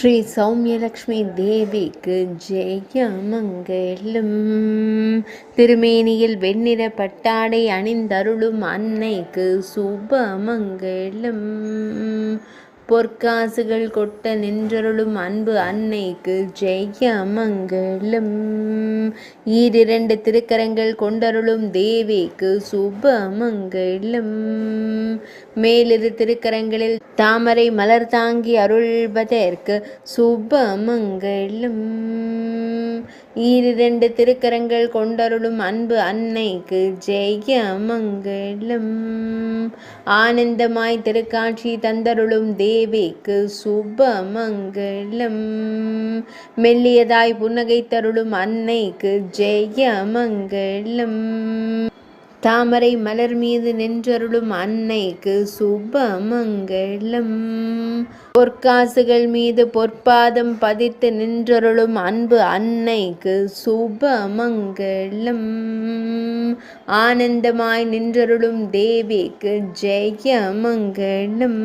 ஸ்ரீ சௌமியலக்ஷ்மி தேவிக்கு ஜெயமங்கலம். திருமேனியில் வெண்ணிற பட்டாடை அணிந்தருளும் அன்னைக்கு சுபமங்கலம். பொற்காசுகள் கொட்ட நின்றருளும் அன்பு அன்னைக்கு ஜெயமங்கலம். ஈரிரண்டு திருக்கரங்கள் கொண்டருளும் தேவிக்கு சுபமங்கலம். மேலிரு திருக்கரங்களில் தாமரை மலர் தாங்கி அருள்வதற்கு சுபமங்கலம். ஈரிரண்டு திருக்கரங்கள் கொண்டருளும் அன்பு அன்னைக்கு ஜெயமங்கலம். ஆனந்தமாய் திருக்காட்சி தந்தருளும் தேவிக்கு சுபமங்கலம். மெல்லியதாய் புன்னகை தருளும் அன்னைக்கு ஜெயமங்கலம். தாமரை மலர் மீது நின்றருளும் அன்னைக்கு சுபமங்கலம். பொற்காசுகள் மீது பொற்பாதம் பதித்து நின்றருளும் அன்பு அன்னைக்கு சுபமங்கலம். ஆனந்தமாய் நின்றருளும் தேவிக்கு ஜெயமங்கலம்.